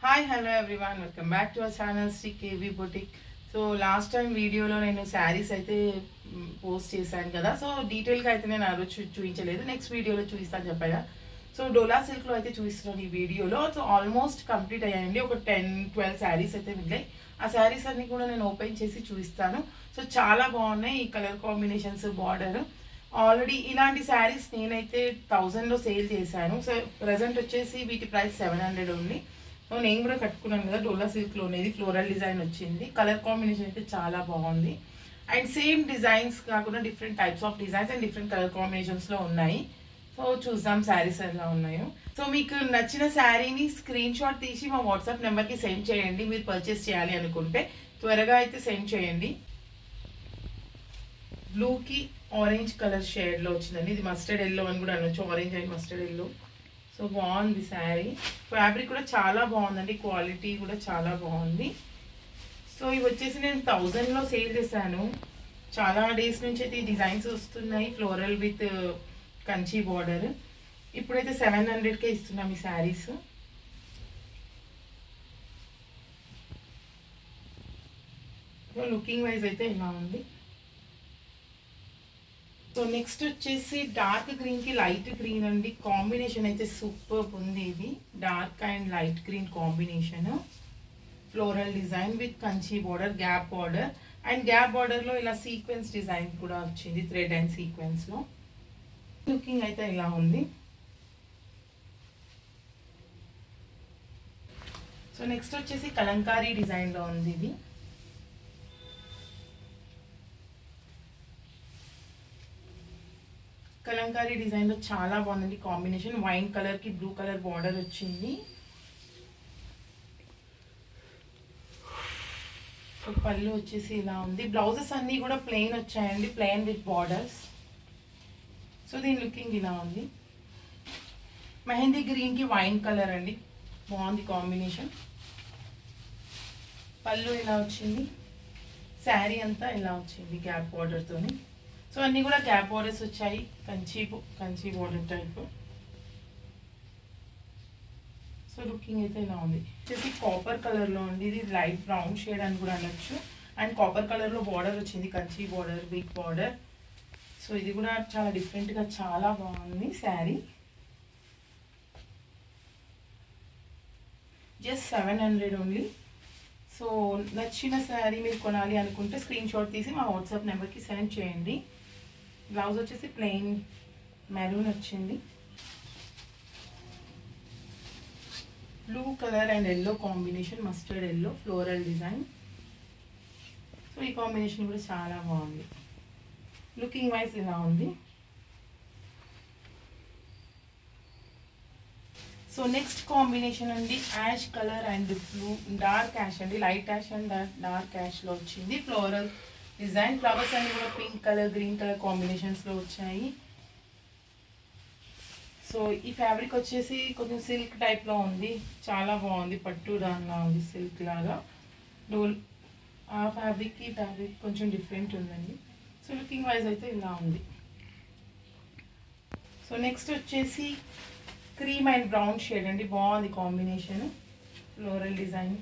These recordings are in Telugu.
Hi hello everyone, welcome back to our channel Shri KV boutique. So last time వీడియోలో నేను శారీస్ అయితే పోస్ట్ చేశాను కదా. సో డీటెయిల్గా అయితే నేను ఆ రోజు చూపించలేదు, నెక్స్ట్ వీడియోలో చూపిస్తాను చెప్పాగా. సో డోలా సిల్క్లో అయితే చూపిస్తున్నాను ఈ వీడియోలో. సో ఆల్మోస్ట్ కంప్లీట్ అయ్యాయండి, ఒక 10-12 శారీస్ అయితే మిగిలాయి. ఆ శారీస్ అన్ని కూడా నేను ఓపెన్ చేసి చూపిస్తాను. సో చాలా బాగున్నాయి ఈ కలర్ కాంబినేషన్స్, బార్డర్. ఆల్రెడీ ఇలాంటి శారీస్ నేనైతే 1000లో సేల్ చేశాను. సో ప్రజెంట్ వచ్చేసి వీటి ప్రైస్ 700 ఉంది. సో నేను కూడా కట్టుకున్నాను కదా, డోలా సిల్క్లో అనేది ఫ్లోరల్ డిజైన్ వచ్చింది. కలర్ కాంబినేషన్ అయితే చాలా బాగుంది. అండ్ సేమ్ డిజైన్స్ కాకుండా different types of designs and different colour కాంబినేషన్స్లో ఉన్నాయి. సో చూద్దాం శారీస్ ఎలా ఉన్నాయో. సో మీకు నచ్చిన శారీని స్క్రీన్ షాట్ తీసి మా వాట్సాప్ నెంబర్కి సెండ్ చేయండి. మీరు పర్చేస్ చేయాలి అనుకుంటే త్వరగా అయితే సెండ్ చేయండి. బ్లూకి ఆరెంజ్ కలర్ షేడ్లో వచ్చిందండి. ఇది మస్టర్డ్ ఎల్లో అని కూడా అనొచ్చు, orange and mustard yellow. So బాగుంది శారీ. ఫ్యాబ్రిక్ కూడా చాలా బాగుందండి, క్వాలిటీ కూడా చాలా బాగుంది. సో ఇవి వచ్చేసి నేను 1000లో సేల్ చేశాను. చాలా డేస్ నుంచి అయితే ఈ డిజైన్స్ వస్తున్నాయి, ఫ్లోరల్ విత్ కంచి బార్డర్. ఇప్పుడైతే 700కే ఇస్తున్నాం ఈ శారీస్. సో లుకింగ్ వైజ్ అయితే ఇలా ఉంది. సో నెక్స్ట్ వచ్చేసి డార్క్ గ్రీన్ కి లైట్ గ్రీన్ అండి. కాంబినేషన్ అయితే సూపర్ ఉంది. ఇది dark and light green combination, floral design with Kanchi border, gap border. And gap border లో ఇలా సీక్వెన్స్ డిజైన్ కూడా వచ్చింది, థ్రెడ్ అండ్ సీక్వెన్స్ లో. లుకింగ్ అయితే ఇలా ఉంది. సో నెక్స్ట్ వచ్చేసి కలంకారీ డిజైన్ లో ఉంది. ఇది కలంకారీ డిజైన్ లో చాలా బాగుంది కాంబినేషన్. వైన్ కలర్ కి బ్లూ కలర్ బార్డర్ వచ్చింది. సో పళ్ళు వచ్చేసి ఇలా ఉంది. బ్లౌజెస్ అన్ని కూడా ప్లెయిన్ వచ్చాయండి, ప్లెయిన్ విత్ బార్డర్స్. సో దీని లుకింగ్ ఇలా ఉంది. మెహందీ గ్రీన్ కి వైన్ కలర్ అండి, బాగుంది కాంబినేషన్. పళ్ళు ఇలా వచ్చింది. శారీ అంతా ఇలా వచ్చింది గ్యాప్ బార్డర్ తోని. సో అన్ని కూడా గ్యాప్ బార్డర్స్ వచ్చాయి, Kanchi border type. So looking అయితే ఇలా ఉంది. వచ్చేసి కాపర్ కలర్ లో ఉంది. ఇది లైట్ బ్రౌన్ షేడ్ అని కూడా అనొచ్చు. అండ్ కాపర్ కలర్ లో బార్డర్ వచ్చింది, Kanchi border, big border. So ఇది కూడా చాలా డిఫరెంట్ గా చాలా బాగుంది శారీ. Just 700 only. సో నచ్చిన శారీ మీరు కొనాలి అనుకుంటే స్క్రీన్ షాట్ తీసి మా వాట్సాప్ నెంబర్కి సెండ్ చేయండి. బ్లౌజ్ వచ్చేసి ప్లెయిన్ మెరూన్ వచ్చింది. Blue colour and yellow combination, mustard yellow, floral design. So ఈ కాంబినేషన్ కూడా చాలా బాగుంది. లుకింగ్ వైజ్ ఇలా ఉంది. సో నెక్స్ట్ కాంబినేషన్ అండి ash colour and blue, dark ash అండి, light ash and dark ash లో వచ్చింది. ఫ్లోరల్ డిజైన్, ఫ్లవర్స్ అన్ని కూడా pink colour, green colour combinations లో వచ్చాయి. సో ఈ ఫ్యాబ్రిక్ వచ్చేసి కొంచెం సిల్క్ టైప్ లో ఉంది, చాలా బాగుంది. పట్టు దానిలా ఉంది, సిల్క్ లాగా. డోల్ ఆ ఫ్యాబ్రిక్ కి ఫ్యాబ్రిక్ కొంచెం డిఫరెంట్ ఉందండి. సో లుకింగ్ వైజ్ అయితే ఇలా ఉంది. సో నెక్స్ట్ వచ్చేసి క్రీమ్ అండ్ బ్రౌన్ షేడ్ అండి, బాగుంది కాంబినేషన్. ఫ్లోరల్ డిజైన్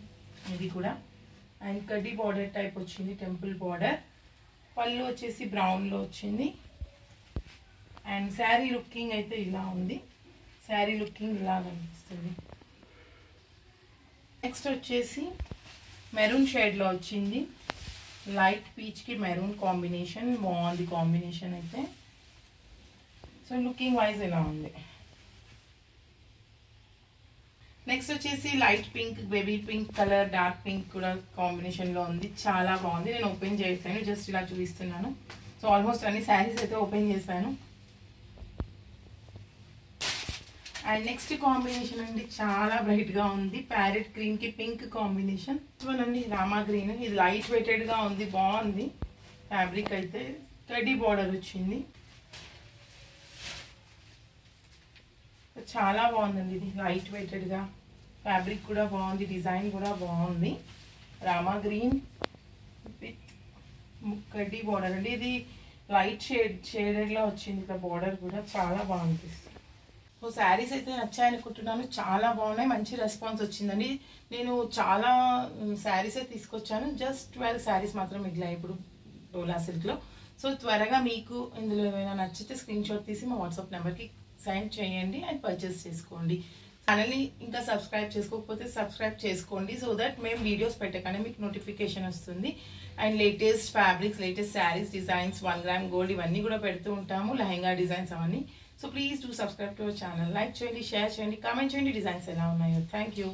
ఇది కూడా. అండ్ కడ్డీ బార్డర్ టైప్ వచ్చింది, టెంపుల్ బార్డర్. పళ్ళు వచ్చేసి బ్రౌన్లో వచ్చింది. అండ్ శారీ లుకింగ్ అయితే ఇలా ఉంది. శారీ లుకింగ్ ఇలా కనిపిస్తుంది. నెక్స్ట్ వచ్చేసి మెరూన్ షేడ్లో వచ్చింది, లైట్ పీచ్కి మెరూన్ కాంబినేషన్, బాగుంది కాంబినేషన్ అయితే. సో లుకింగ్ వైజ్ ఇలా ఉంది. నెక్స్ట్ వచ్చేసి light pink, baby pink colour, dark pink కూడా కాంబినేషన్ లో ఉంది, చాలా బాగుంది. నేను ఓపెన్ చేస్తాను, జస్ట్ ఇలా చూపిస్తున్నాను. సో ఆల్మోస్ట్ అన్ని శారీస్ అయితే ఓపెన్ చేశాను. అండ్ నెక్స్ట్ కాంబినేషన్ అండి చాలా బ్రైట్ గా ఉంది, ప్యారెట్ గ్రీన్ కి పింక్ కాంబినేషన్. అండి రామా గ్రీన్, ఇది లైట్ వెయిటెడ్ గా ఉంది, బాగుంది. ఫ్యాబ్రిక్ అయితే కడ్డీ బార్డర్ వచ్చింది, చాలా బాగుందండి. ఇది లైట్ వెయిటెడ్ గా, ఫ్యాబ్రిక్ కూడా బాగుంది, డిజైన్ కూడా బాగుంది. రామా గ్రీన్ విత్ కడ్డీ బార్డర్ అండి. ఇది లైట్ షేడెడ్ లా వచ్చింది ఇక్కడ బార్డర్ కూడా, చాలా బాగుంది. సో శారీస్ అయితే నచ్చాయనుకుంటున్నాను, చాలా బాగున్నాయి, మంచి రెస్పాన్స్ వచ్చిందండి. నేను చాలా శారీస్ అయితే తీసుకొచ్చాను, జస్ట్ 12 శారీస్ మాత్రం మిగిలాయి ఇప్పుడు డోలా సిల్క్లో. సో త్వరగా మీకు ఇందులో ఏమైనా నచ్చితే స్క్రీన్ షాట్ తీసి మా వాట్సాప్ నెంబర్కి సెండ్ చేయండి అండ్ పర్చేస్ చేసుకోండి. ఛానల్ని ఇంకా సబ్స్క్రైబ్ చేసుకోకపోతే సబ్స్క్రైబ్ చేసుకోండి, సో దట్ మేము వీడియోస్ పెట్టగానే మీకు నోటిఫికేషన్ వస్తుంది. And latest fabrics, latest saris designs, 1 gram gold ఇవన్నీ కూడా పెడుతూ ఉంటాము, లెహంగా డిజైన్స్ అవన్నీ. So please do subscribe to our channel. Like చేయండి, షేర్ చేయండి, కామెంట్ చేయండి డిజైన్స్ ఎలా ఉన్నాయో. Thank you.